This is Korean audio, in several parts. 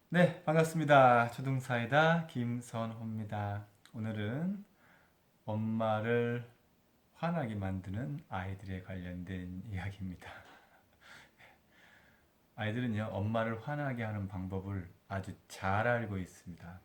네, 반갑습니다. 초등사이다 김선호입니다. 오늘은 엄마를 화나게 만드는 아이들에 관련된 이야기입니다. 아이들은요, 엄마를 화나게 하는 방법을 아주 잘 알고 있습니다.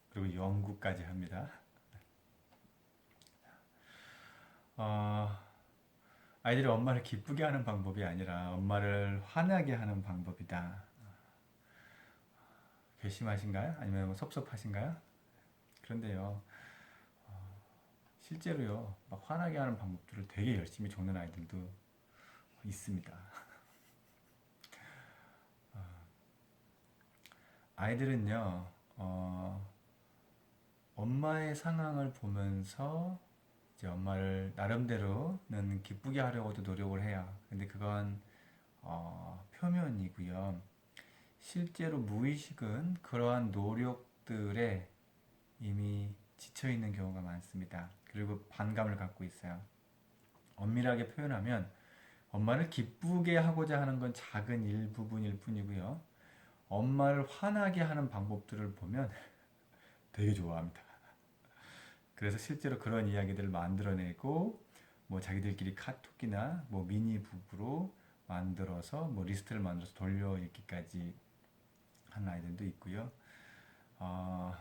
그리고 연구까지 합니다. 어, 아이들이 엄마를 기쁘게 하는 방법이 아니라 엄마를 화나게 하는 방법이다. 괘씸하신가요? 아니면 뭐 섭섭하신가요? 그런데요, 실제로요, 막 화나게 하는 방법들을 되게 열심히 적는 아이들도 있습니다. 아이들은요, 엄마의 상황을 보면서 이제 엄마를 나름대로는 기쁘게 하려고도 노력을 해요. 근데 그건 표면이고요. 실제로 무의식은 그러한 노력들에 이미 지쳐 있는 경우가 많습니다. 그리고 반감을 갖고 있어요. 엄밀하게 표현하면 엄마를 기쁘게 하고자 하는 건 작은 일부분일 뿐이고요. 엄마를 화나게 하는 방법들을 보면 되게 좋아합니다. 그래서 실제로 그런 이야기들을 만들어내고 뭐 자기들끼리 카톡이나 뭐 미니북으로 만들어서 뭐 리스트를 만들어서 돌려 읽기까지 하는 아이들도 있고요. 어,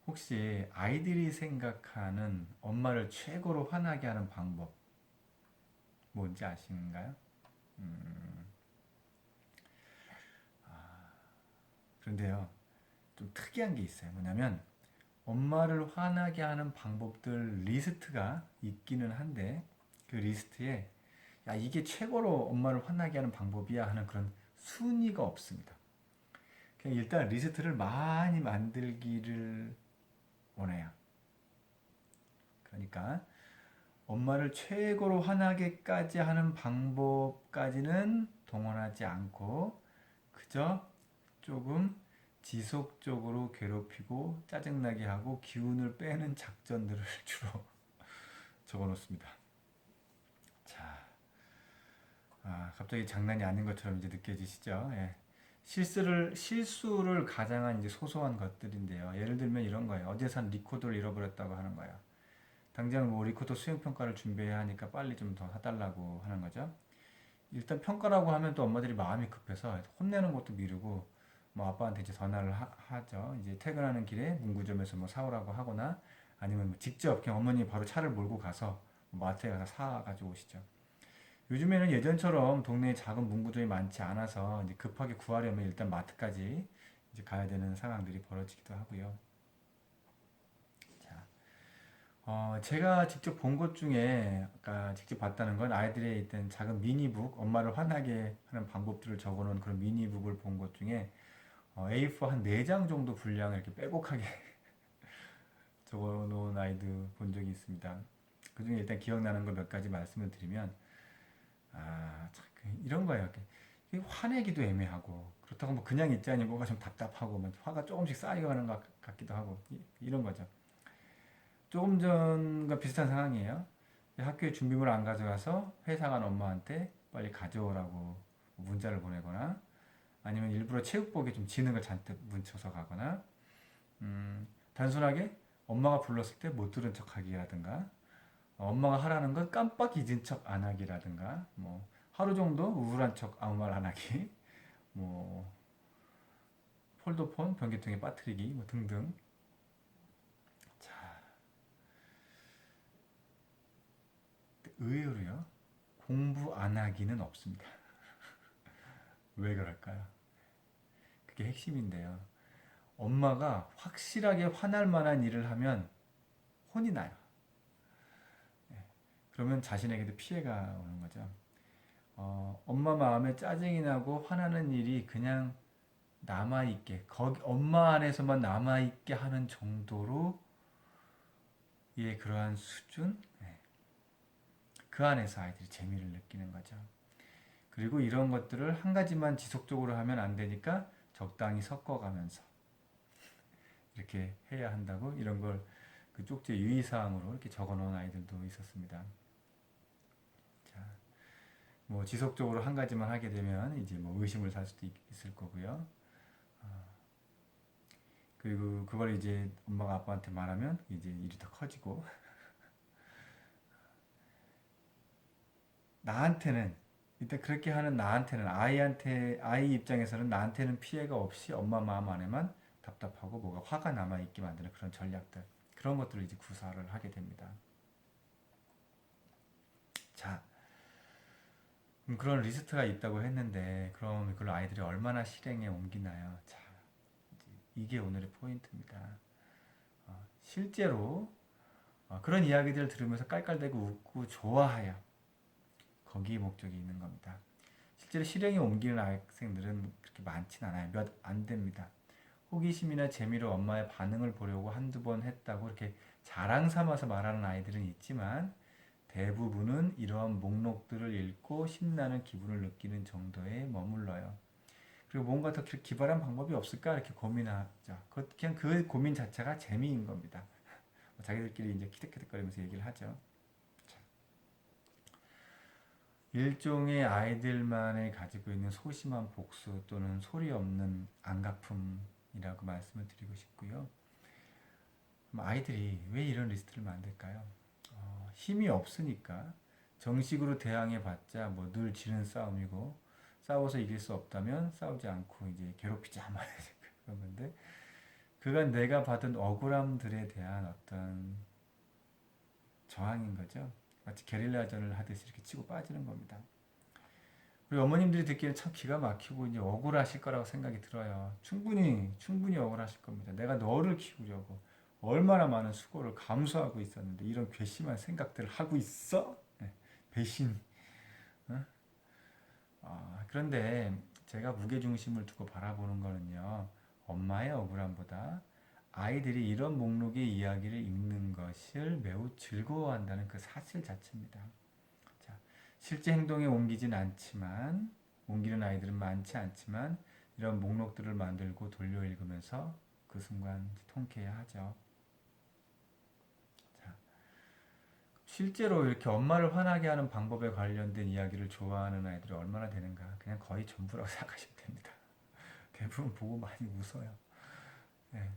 혹시 아이들이 생각하는 엄마를 최고로 화나게 하는 방법 뭔지 아시는가요? 그런데요, 좀 특이한 게 있어요. 뭐냐면 엄마를 화나게 하는 방법들 리스트가 있기는 한데 그 리스트에 야 이게 최고로 엄마를 화나게 하는 방법이야 하는 그런 순위가 없습니다. 그냥 일단 리스트를 많이 만들기를 원해요. 그러니까 엄마를 최고로 화나게까지 하는 방법까지는 동원하지 않고 그저 조금 지속적으로 괴롭히고 짜증나게 하고 기운을 빼는 작전들을 주로 적어 놓습니다. 자, 갑자기 장난이 아닌 것처럼 이제 느껴지시죠? 예. 실수를 가장한 이제 소소한 것들인데요. 예를 들면 이런 거예요. 어제 산 리코더를 잃어버렸다고 하는 거예요. 당장 뭐 리코더 수행 평가를 준비해야 하니까 빨리 좀 더 사달라고 하는 거죠. 일단 평가라고 하면 또 엄마들이 마음이 급해서 혼내는 것도 미루고 뭐 아빠한테 이제 전화를 하죠. 이제 퇴근하는 길에 문구점에서 뭐 사오라고 하거나 아니면 뭐 직접 그냥 어머니 바로 차를 몰고 가서 뭐 마트에 가서 사 가지고 오시죠. 요즘에는 예전처럼 동네에 작은 문구점이 많지 않아서 이제 급하게 구하려면 일단 마트까지 이제 가야 되는 상황들이 벌어지기도 하고요. 자, 제가 직접 본 것 중에 아까 직접 봤다는 건 아이들의 있던 작은 미니북, 엄마를 화나게 하는 방법들을 적어놓은 그런 미니북을 본 것 중에 A4 한 4장 정도 분량을 이렇게 빼곡하게 적어놓은 아이들 본 적이 있습니다. 그 중에 일단 기억나는 거 몇 가지 말씀을 드리면 참, 이런 거예요. 화내기도 애매하고 그렇다고 뭐 그냥 있자니 뭐가 좀 답답하고 뭐 화가 조금씩 쌓여가는 것 같기도 하고 이런 거죠. 조금 전과 비슷한 상황이에요. 학교에 준비물 안 가져가서 회사 간 엄마한테 빨리 가져오라고 문자를 보내거나 아니면 일부러 체육복에 좀 지능을 잔뜩 묻혀서 가거나 단순하게 엄마가 불렀을 때 못 들은 척 하기라든가 엄마가 하라는 건 깜빡 잊은 척 안 하기라든가 뭐 하루 정도 우울한 척 아무 말 안 하기 뭐 폴더폰 변기통에 빠뜨리기 뭐 등등. 자, 의외로요 공부 안 하기는 없습니다. 왜 그럴까요? 그게 핵심인데요. 엄마가 확실하게 화날 만한 일을 하면 혼이 나요. 그러면 자신에게도 피해가 오는 거죠. 엄마 마음에 짜증이 나고 화나는 일이 그냥 남아있게, 거기 엄마 안에서만 남아있게 하는 정도로 의 그러한 수준? 네. 그 안에서 아이들이 재미를 느끼는 거죠. 그리고 이런 것들을 한 가지만 지속적으로 하면 안 되니까 적당히 섞어가면서 이렇게 해야 한다고 이런 걸 그 쪽지 유의사항으로 이렇게 적어 놓은 아이들도 있었습니다. 자, 뭐 지속적으로 한 가지만 하게 되면 이제 뭐 의심을 살 수도 있을 거고요. 그리고 그걸 이제 엄마가 아빠한테 말하면 이제 일이 더 커지고, 나한테는 일단 그렇게 하는 나한테는 아이 입장에서는 나한테는 피해가 없이 엄마 마음 안에만 답답하고 뭐가 화가 남아 있게 만드는 그런 전략들, 그런 것들을 이제 구사를 하게 됩니다. 자, 그런 리스트가 있다고 했는데 그럼 그걸 아이들이 얼마나 실행에 옮기나요? 자, 이게 오늘의 포인트입니다. 실제로 그런 이야기들을 들으면서 깔깔대고 웃고 좋아해요. 거기에 목적이 있는 겁니다. 실제로 실행에 옮기는 학생들은 그렇게 많진 않아요. 몇 안 됩니다. 호기심이나 재미로 엄마의 반응을 보려고 한두 번 했다고 이렇게 자랑 삼아서 말하는 아이들은 있지만, 대부분은 이러한 목록들을 읽고 신나는 기분을 느끼는 정도에 머물러요. 그리고 뭔가 더 기발한 방법이 없을까 이렇게 고민하죠. 그냥 그 고민 자체가 재미인 겁니다. 자기들끼리 이제 키득키득거리면서 얘기를 하죠. 일종의 아이들만이 가지고 있는 소심한 복수 또는 소리 없는 안가품이라고 말씀을 드리고 싶고요. 아이들이 왜 이런 리스트를 만들까요? 힘이 없으니까. 정식으로 대항해봤자 뭐 늘 지는 싸움이고, 싸워서 이길 수 없다면 싸우지 않고 이제 괴롭히자 말이야 그런 건데, 그건 내가 받은 억울함들에 대한 어떤 저항인 거죠. 마치 게릴라전을 하듯이 이렇게 치고 빠지는 겁니다. 우리 어머님들이 듣기에는 참 기가 막히고 이제 억울하실 거라고 생각이 들어요. 충분히 억울하실 겁니다. 내가 너를 키우려고 얼마나 많은 수고를 감수하고 있었는데 이런 괘씸한 생각들을 하고 있어? 네, 배신. 어? 그런데 제가 무게중심을 두고 바라보는 거는요, 엄마의 억울함보다 아이들이 이런 목록의 이야기를 읽는 것을 매우 즐거워한다는 그 사실 자체입니다. 자, 실제 행동에 옮기는 아이들은 많지 않지만, 이런 목록들을 만들고 돌려 읽으면서 그 순간 통쾌해 하죠. 자, 실제로 이렇게 엄마를 화나게 하는 방법에 관련된 이야기를 좋아하는 아이들이 얼마나 되는가, 그냥 거의 전부라고 생각하시면 됩니다. 대부분 보고 많이 웃어요. 네.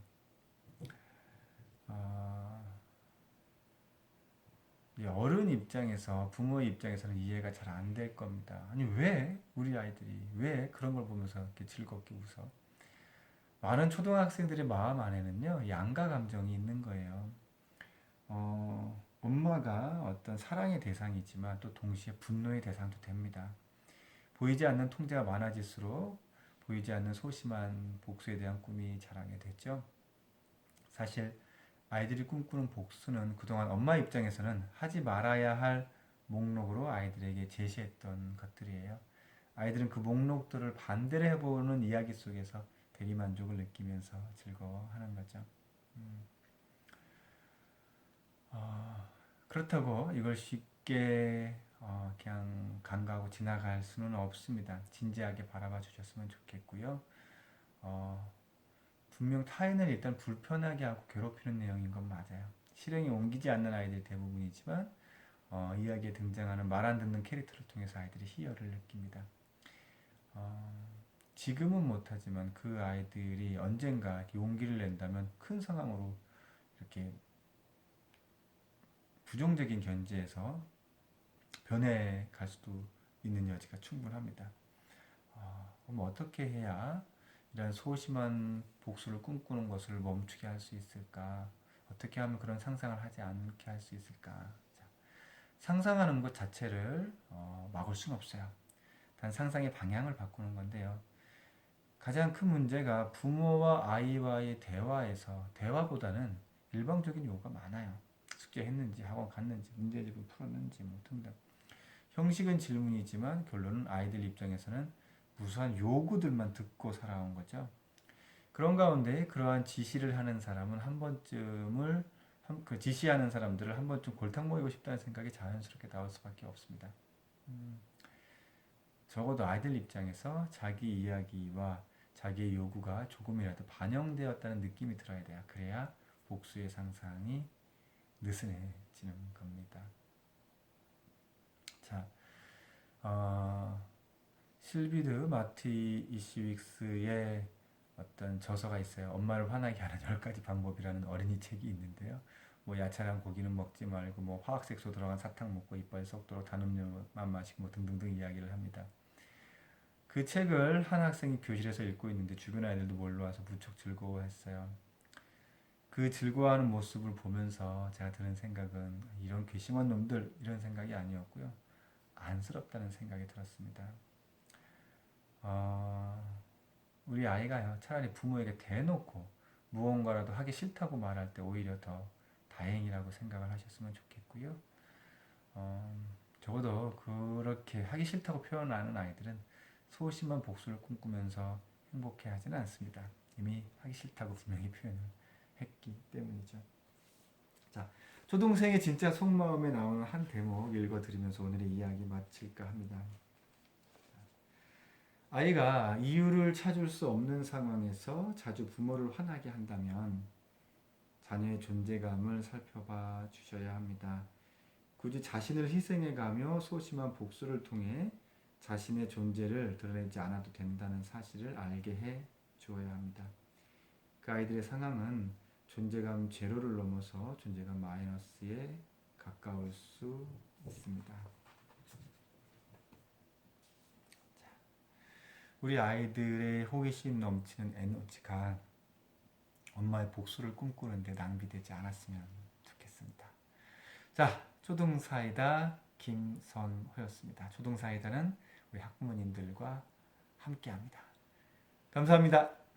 어른 입장에서, 부모의 입장에서는 이해가 잘 안 될 겁니다. 아니, 왜 우리 아이들이 왜 그런 걸 보면서 이렇게 즐겁게 웃어? 많은 초등학생들의 마음 안에는요, 양가 감정이 있는 거예요. 엄마가 어떤 사랑의 대상이지만 또 동시에 분노의 대상도 됩니다. 보이지 않는 통제가 많아질수록 보이지 않는 소심한 복수에 대한 꿈이 자라게 됐죠. 사실 아이들이 꿈꾸는 복수는 그동안 엄마 입장에서는 하지 말아야 할 목록으로 아이들에게 제시했던 것들이에요. 아이들은 그 목록들을 반대로 해보는 이야기 속에서 대리만족을 느끼면서 즐거워하는 거죠. 그렇다고 이걸 쉽게 그냥 간과하고 지나갈 수는 없습니다. 진지하게 바라봐 주셨으면 좋겠고요. 분명 타인을 일단 불편하게 하고 괴롭히는 내용인 건 맞아요. 실행에 옮기지 않는 아이들이 대부분이지만, 이야기에 등장하는 말 안 듣는 캐릭터를 통해서 아이들이 희열을 느낍니다. 지금은 못하지만 그 아이들이 언젠가 용기를 낸다면 큰 상황으로 이렇게 부정적인 견제에서 변해갈 수도 있는 여지가 충분합니다. 그럼 어떻게 해야 이런 소심한 복수를 꿈꾸는 것을 멈추게 할 수 있을까? 어떻게 하면 그런 상상을 하지 않게 할 수 있을까? 자, 상상하는 것 자체를 막을 수는 없어요. 단 상상의 방향을 바꾸는 건데요. 가장 큰 문제가 부모와 아이와의 대화보다는 일방적인 요구가 많아요. 숙제했는지, 학원 갔는지, 문제집을 풀었는지 뭐 등등. 형식은 질문이지만 결론은 아이들 입장에서는 무수한 요구들만 듣고 살아온 거죠. 그런 가운데 그러한 지시를 하는 사람은 그 지시하는 사람들을 한 번쯤 골탕 먹이고 싶다는 생각이 자연스럽게 나올 수밖에 없습니다. 적어도 아이들 입장에서 자기 이야기와 자기의 요구가 조금이라도 반영되었다는 느낌이 들어야 돼요. 그래야 복수의 상상이 느슨해지는 겁니다. 자, 실비드 마티 이시윅스의 어떤 저서가 있어요. 엄마를 화나게 하는 10가지 방법이라는 어린이 책이 있는데요. 뭐 야채랑 고기는 먹지 말고 뭐 화학색소 들어간 사탕 먹고 이빨이 썩도록 단 음료만 마시고 뭐 등등등 이야기를 합니다. 그 책을 한 학생이 교실에서 읽고 있는데 주변 아이들도 몰려와서 무척 즐거워했어요. 그 즐거워하는 모습을 보면서 제가 드는 생각은 이런 괘씸한 놈들 이런 생각이 아니었고요. 안쓰럽다는 생각이 들었습니다. 우리 아이가요 차라리 부모에게 대놓고 무언가라도 하기 싫다고 말할 때 오히려 더 다행이라고 생각을 하셨으면 좋겠고요. 적어도 그렇게 하기 싫다고 표현하는 아이들은 소심한 복수를 꿈꾸면서 행복해 하지는 않습니다. 이미 하기 싫다고 분명히 표현을 했기 때문이죠. 자, 초동생의 진짜 속마음에 나오는 한 대목 읽어드리면서 오늘의 이야기 마칠까 합니다. 아이가 이유를 찾을 수 없는 상황에서 자주 부모를 화나게 한다면 자녀의 존재감을 살펴봐 주셔야 합니다. 굳이 자신을 희생해가며 소심한 복수를 통해 자신의 존재를 드러내지 않아도 된다는 사실을 알게 해 주어야 합니다. 그 아이들의 상황은 존재감 제로를 넘어서 존재감 마이너스에 가까울 수 있습니다. 우리 아이들의 호기심 넘치는 에너지가 엄마의 복수를 꿈꾸는데 낭비되지 않았으면 좋겠습니다. 자, 초등사이다 김선호였습니다. 초등사이다는 우리 학부모님들과 함께합니다. 감사합니다.